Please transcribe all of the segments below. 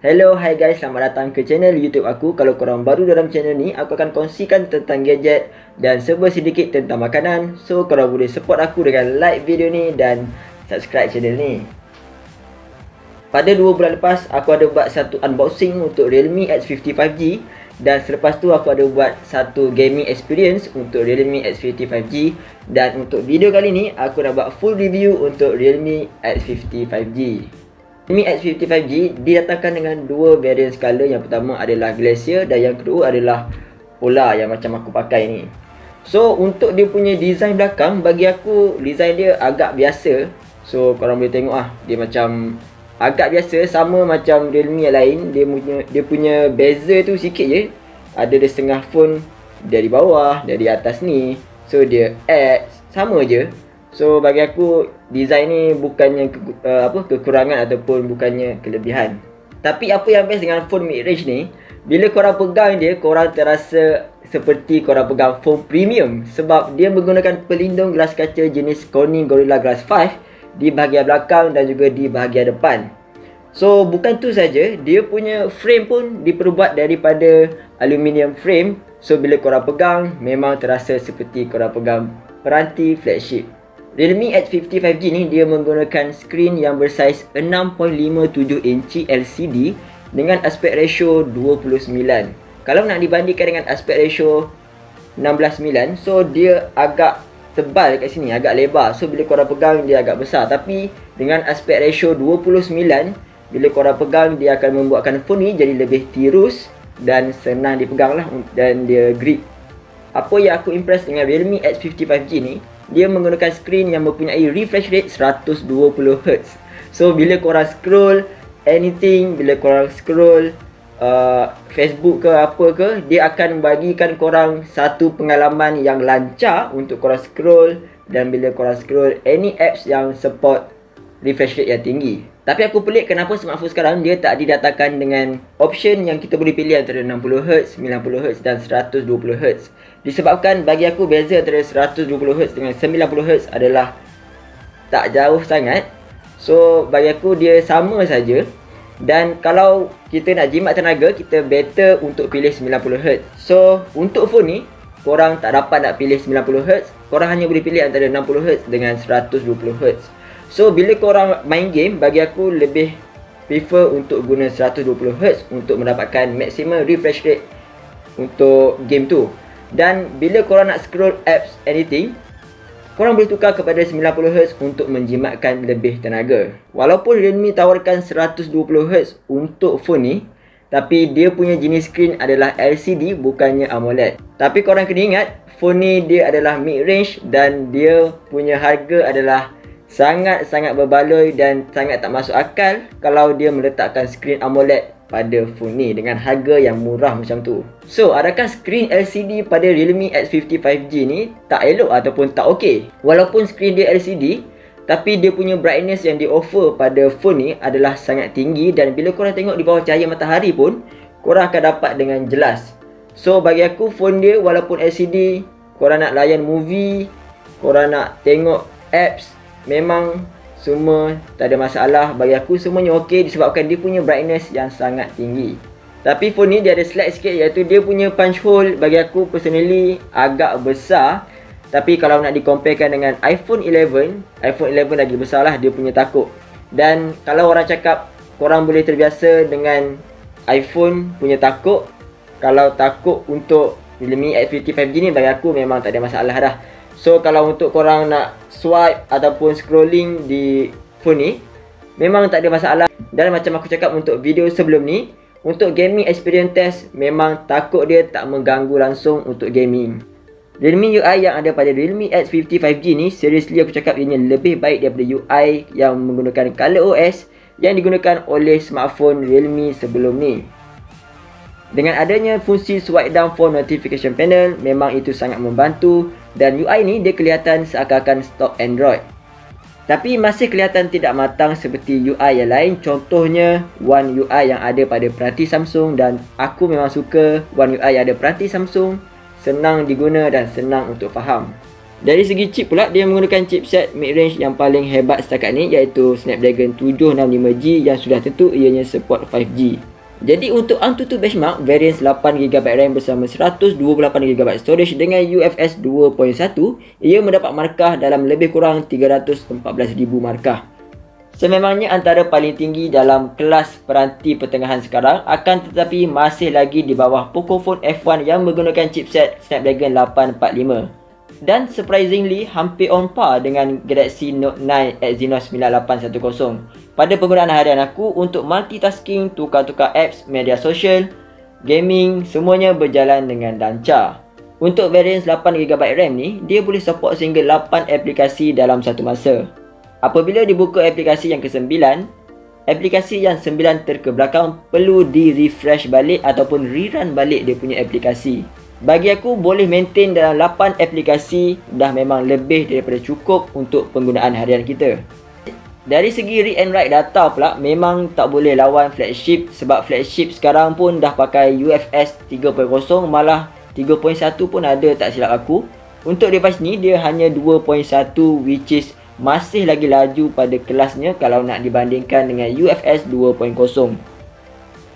Hello, hai guys, selamat datang ke channel YouTube aku. Kalau korang baru dalam channel ni, aku akan kongsikan tentang gadget dan serba sedikit tentang makanan. So, korang boleh support aku dengan like video ni dan subscribe channel ni. Pada 2 bulan lepas, aku ada buat satu unboxing untuk Realme X50 5G. Dan selepas tu aku ada buat satu gaming experience untuk Realme X50 5G. Dan untuk video kali ni, aku nak buat full review untuk Realme X50 5G. Realme X50 5G didatangkan dengan dua variant skala. Yang pertama adalah Glacier dan yang kedua adalah Polar yang macam aku pakai ni. So untuk dia punya design belakang, bagi aku design dia agak biasa. So korang boleh tengok dia macam agak biasa, sama macam Realme yang lain. Dia punya bezel tu sikit je. Ada dia setengah phone dari bawah, dari atas ni. So dia X sama je. So bagi aku design ni bukannya kekurangan ataupun bukannya kelebihan. Tapi apa yang best dengan phone mid-range ni, bila korang pegang dia, korang terasa seperti korang pegang phone premium. Sebab dia menggunakan pelindung gelas kaca jenis Corning Gorilla Glass 5 di bahagian belakang dan juga di bahagian depan. So bukan tu saja, dia punya frame pun diperbuat daripada aluminium frame. So bila korang pegang, memang terasa seperti korang pegang peranti flagship. Realme X50 5G ni dia menggunakan skrin yang bersaiz 6.57 inci LCD dengan aspek ratio 29. Kalau nak dibandingkan dengan aspek ratio 16:9, so dia agak tebal kat sini, agak lebar. So bila korang pegang dia agak besar. Tapi dengan aspek ratio 29, bila korang pegang dia akan membuatkan phone ni jadi lebih tirus dan senang dipegang lah, dan dia grip. Apa yang aku impress dengan Realme X50 5G ni, dia menggunakan skrin yang mempunyai refresh rate 120Hz. So bila korang scroll anything, bila korang scroll Facebook ke apa ke, dia akan bagikan korang satu pengalaman yang lancar untuk korang scroll. Dan bila korang scroll any apps yang support refresh rate yang tinggi. Tapi aku pelik kenapa smartphone sekarang dia tak didatangkan dengan option yang kita boleh pilih antara 60Hz, 90Hz dan 120Hz. Disebabkan bagi aku beza antara 120Hz dengan 90Hz adalah tak jauh sangat. So bagi aku dia sama saja. Dan kalau kita nak jimat tenaga, kita better untuk pilih 90Hz. So untuk phone ni, korang tak dapat nak pilih 90Hz. Korang hanya boleh pilih antara 60Hz dengan 120Hz. So bila korang main game, bagi aku lebih prefer untuk guna 120Hz untuk mendapatkan maximum refresh rate untuk game tu. Dan bila korang nak scroll apps anything, korang boleh tukar kepada 90Hz untuk menjimatkan lebih tenaga. Walaupun Realme tawarkan 120Hz untuk phone ni, tapi dia punya jenis screen adalah LCD bukannya AMOLED. Tapi korang kena ingat, phone ni dia adalah mid-range dan dia punya harga adalah sangat-sangat berbaloi dan sangat tak masuk akal kalau dia meletakkan skrin AMOLED pada phone ni dengan harga yang murah macam tu. So, adakah skrin LCD pada Realme X50 5G ni tak elok ataupun tak okey? Walaupun skrin dia LCD, tapi dia punya brightness yang di offer pada phone ni adalah sangat tinggi. Dan bila korang tengok di bawah cahaya matahari pun, korang akan dapat dengan jelas. So, bagi aku phone dia walaupun LCD, korang nak layan movie, korang nak tengok apps, memang semua tak ada masalah. Bagi aku semuanya okey disebabkan dia punya brightness yang sangat tinggi. Tapi phone ni dia ada slack sikit, iaitu dia punya punch hole bagi aku personally agak besar. Tapi kalau nak dikomparekan dengan iPhone 11, iPhone 11 lagi besar lah dia punya takuk. Dan kalau orang cakap korang boleh terbiasa dengan iPhone punya takuk, kalau takuk untuk Realme X50 5G ni bagi aku memang tak ada masalah dah. So kalau untuk korang nak swipe ataupun scrolling di phone ni, memang tak ada masalah. Dan macam aku cakap untuk video sebelum ni, untuk gaming experience test, memang takut dia tak mengganggu langsung untuk gaming. Realme UI yang ada pada Realme X50 5G ni, seriously aku cakap ianya lebih baik daripada UI yang menggunakan ColorOS yang digunakan oleh smartphone Realme sebelum ni. Dengan adanya fungsi swipe down phone notification panel, memang itu sangat membantu. Dan UI ni dia kelihatan seakan-akan stok Android. Tapi masih kelihatan tidak matang seperti UI yang lain. Contohnya One UI yang ada pada peranti Samsung. Dan aku memang suka One UI yang ada peranti Samsung. Senang diguna dan senang untuk faham. Dari segi chip pula, dia menggunakan chipset mid-range yang paling hebat setakat ni, iaitu Snapdragon 765G yang sudah tentu ianya support 5G. Jadi untuk AnTuTu benchmark variant 8GB RAM bersama 128GB storage dengan UFS 2.1, ia mendapat markah dalam lebih kurang 314,000 markah. Sememangnya antara paling tinggi dalam kelas peranti pertengahan sekarang, akan tetapi masih lagi di bawah Pocophone F1 yang menggunakan chipset Snapdragon 845. Dan surprisingly hampir on par dengan Galaxy Note 9 Exynos 9810. Pada penggunaan harian aku untuk multitasking, tukar-tukar apps, media sosial, gaming, semuanya berjalan dengan lancar. Untuk variant 8GB RAM ni, dia boleh support sehingga 8 aplikasi dalam satu masa. Apabila dibuka aplikasi yang ke-9, aplikasi yang 9 terkebelakang perlu di-refresh balik ataupun rerun balik dia punya aplikasi. Bagi aku, boleh maintain dalam 8 aplikasi dah memang lebih daripada cukup untuk penggunaan harian kita. Dari segi read and write data pula, memang tak boleh lawan flagship, sebab flagship sekarang pun dah pakai UFS 3.0, malah 3.1 pun ada tak silap aku. Untuk device ni, dia hanya 2.1, which is masih lagi laju pada kelasnya kalau nak dibandingkan dengan UFS 2.0.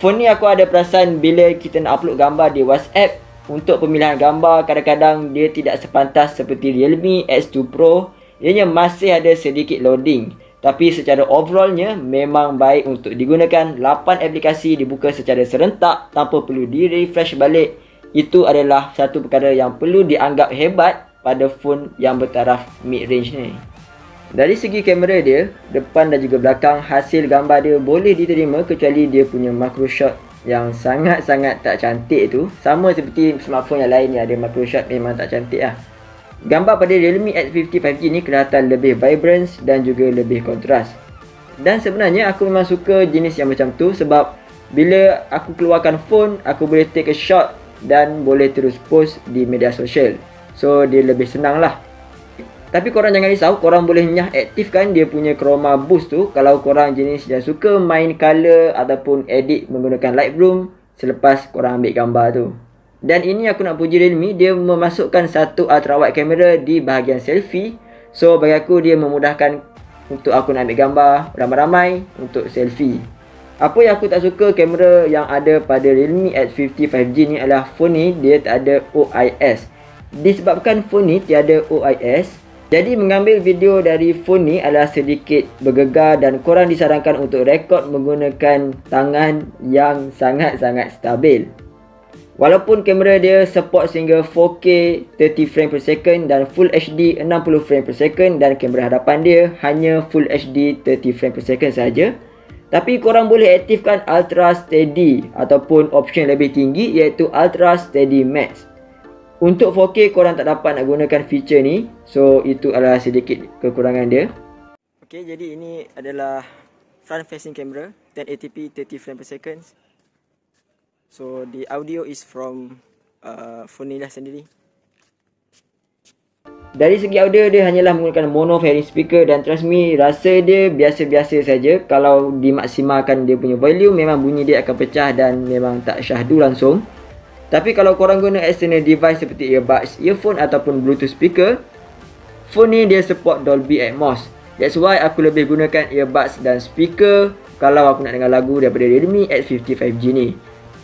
Phone ni aku ada perasan bila kita nak upload gambar di WhatsApp, untuk pemilihan gambar kadang-kadang dia tidak sepantas seperti Realme X2 Pro. Ianya masih ada sedikit loading. Tapi secara overallnya memang baik untuk digunakan. 8 aplikasi dibuka secara serentak tanpa perlu di-refresh balik. Itu adalah satu perkara yang perlu dianggap hebat pada phone yang bertaraf mid-range ni. Dari segi kamera dia, depan dan juga belakang, hasil gambar dia boleh diterima kecuali dia punya macro shot yang sangat-sangat tak cantik tu. Sama seperti smartphone yang lain yang ada macro shot memang tak cantik lah. Gambar pada Realme X50 5G ni kelihatan lebih vibrant dan juga lebih kontras. Dan sebenarnya aku memang suka jenis yang macam tu, sebab bila aku keluarkan phone, aku boleh take a shot dan boleh terus post di media sosial. So dia lebih senang lah. Tapi korang jangan risau, korang boleh aktifkan dia punya chroma boost tu kalau korang jenis yang suka main color ataupun edit menggunakan Lightroom selepas korang ambil gambar tu. Dan ini aku nak puji Realme, dia memasukkan satu ultra wide camera di bahagian selfie. So bagi aku dia memudahkan untuk aku nak ambil gambar ramai-ramai untuk selfie. Apa yang aku tak suka kamera yang ada pada Realme X50 5G ni adalah phone ni dia tak ada OIS. Disebabkan phone ni tiada OIS, jadi mengambil video dari phone ni adalah sedikit bergegar dan korang disarankan untuk rekod menggunakan tangan yang sangat-sangat stabil. Walaupun kamera dia support sehingga 4K 30 frame per second dan Full HD 60 frame per second, dan kamera hadapan dia hanya Full HD 30 frame per second saja. Tapi korang boleh aktifkan Ultra Steady ataupun option lebih tinggi iaitu Ultra Steady Max. Untuk 4K korang tak dapat nak gunakan feature ni. So itu adalah sedikit kekurangan dia. Okay, jadi ini adalah front facing camera 1080p 30 frame per second. So the audio is from phone ni lah sendiri. Dari segi audio dia hanyalah menggunakan mono fairing speaker, dan trust me, rasa dia biasa-biasa saja. Kalau dimaksimalkan dia punya volume, memang bunyi dia akan pecah dan memang tak syahdu langsung. Tapi kalau korang guna external device seperti earbuds, earphone ataupun bluetooth speaker, phone ni dia support Dolby Atmos. That's why aku lebih gunakan earbuds dan speaker kalau aku nak dengar lagu daripada Realme X50 5G ni.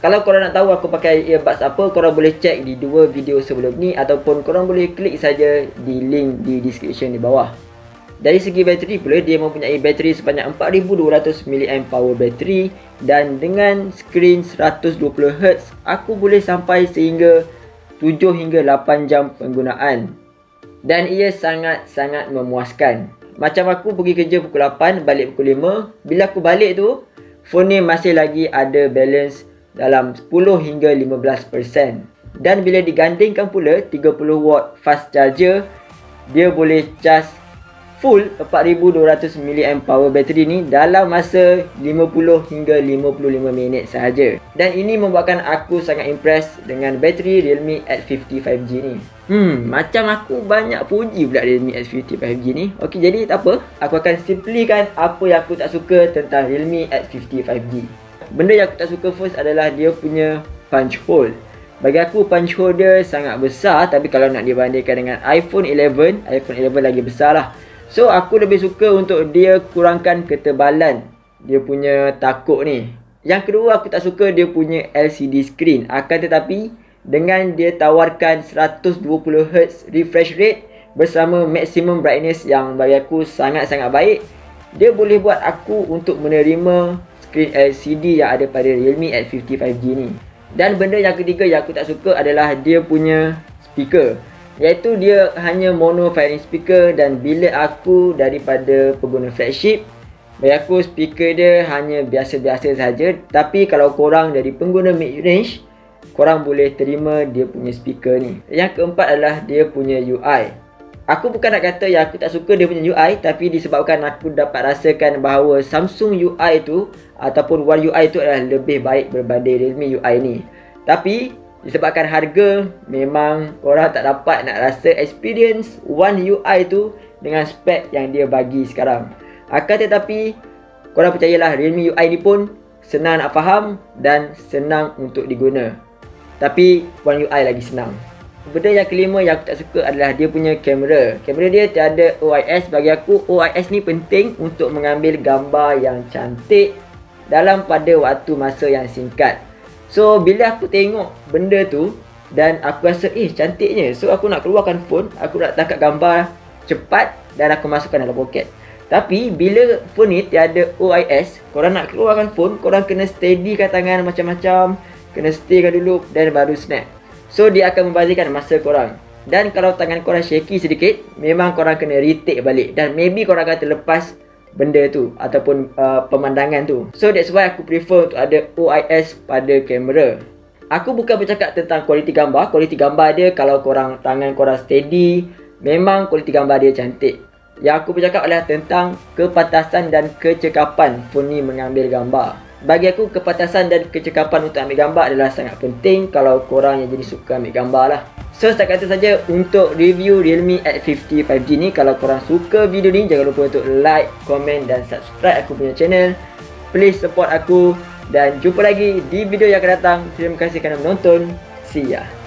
Kalau korang nak tahu aku pakai earbuds apa, korang boleh check di dua video sebelum ni, ataupun korang boleh klik saja di link di description di bawah. Dari segi bateri pula, dia mempunyai bateri sebanyak 4200 mAh power bateri, dan dengan skrin 120Hz aku boleh sampai sehingga 7 hingga 8 jam penggunaan. Dan ia sangat-sangat memuaskan. Macam aku pergi kerja pukul 8, balik pukul 5. Bila aku balik tu, phone ni masih lagi ada balance dalam 10 hingga 15%. Dan bila digandingkan pula 30 watt fast charger, dia boleh charge full 4200 mAh power bateri ni dalam masa 50 hingga 55 minit sahaja. Dan ini membuatkan aku sangat impress dengan bateri Realme X50 5G ni. Macam aku banyak puji pula Realme X50 5G ni. Okey, jadi tak apa, aku akan simplikan apa yang aku tak suka tentang Realme X50 5G. Benda yang aku tak suka first adalah dia punya punch hole. Bagi aku punch hole dia sangat besar, tapi kalau nak dibandingkan dengan iPhone 11 lagi besar lah. So aku lebih suka untuk dia kurangkan ketebalan dia punya takuk ni. Yang kedua, aku tak suka dia punya LCD screen. Akan tetapi dengan dia tawarkan 120Hz refresh rate bersama maximum brightness yang bagi aku sangat-sangat baik, dia boleh buat aku untuk menerima screen LCD yang ada pada Realme X50 5G ni. Dan benda yang ketiga yang aku tak suka adalah dia punya speaker, iaitu dia hanya mono firing speaker. Dan bila aku daripada pengguna flagship, bagi aku speaker dia hanya biasa-biasa saja. Tapi kalau korang dari pengguna mid range, korang boleh terima dia punya speaker ni. Yang keempat adalah dia punya UI. Aku bukan nak kata yang aku tak suka dia punya UI, tapi disebabkan aku dapat rasakan bahawa Samsung UI tu ataupun One UI tu adalah lebih baik berbanding Realme UI ni. Tapi disebabkan harga, memang korang tak dapat nak rasa experience One UI tu dengan spek yang dia bagi sekarang. Akan tetapi korang percayalah, Realme UI ni pun senang nak faham dan senang untuk diguna. Tapi One UI lagi senang. Benda yang kelima yang aku tak suka adalah dia punya kamera. Kamera dia tiada OIS. Bagi aku, OIS ni penting untuk mengambil gambar yang cantik dalam pada waktu masa yang singkat. So, bila aku tengok benda tu dan aku rasa, cantiknya. So, aku nak keluarkan phone, aku nak tangkap gambar cepat dan aku masukkan dalam poket. Tapi, bila phone ni tiada OIS, korang nak keluarkan phone, korang kena steadykan tangan macam-macam, kena staykan dulu dan baru snap. So, dia akan membazirkan masa korang. Dan kalau tangan korang shaky sedikit, memang korang kena retake balik. Dan maybe korang akan terlepas benda tu ataupun pemandangan tu. So, that's why aku prefer untuk ada OIS pada kamera. Aku bukan bercakap tentang kualiti gambar. Kualiti gambar dia, kalau korang tangan korang steady, memang kualiti gambar dia cantik. Yang aku bercakap adalah tentang kepantasan dan kecekapan phone ni mengambil gambar. Bagi aku, kepantasan dan kecekapan untuk ambil gambar adalah sangat penting kalau korang yang jadi suka ambil gambar lah. So, setakat itu saja untuk review Realme X50 5G ni. Kalau korang suka video ni, jangan lupa untuk like, komen dan subscribe aku punya channel. Please support aku dan jumpa lagi di video yang akan datang. Terima kasih kerana menonton. See ya.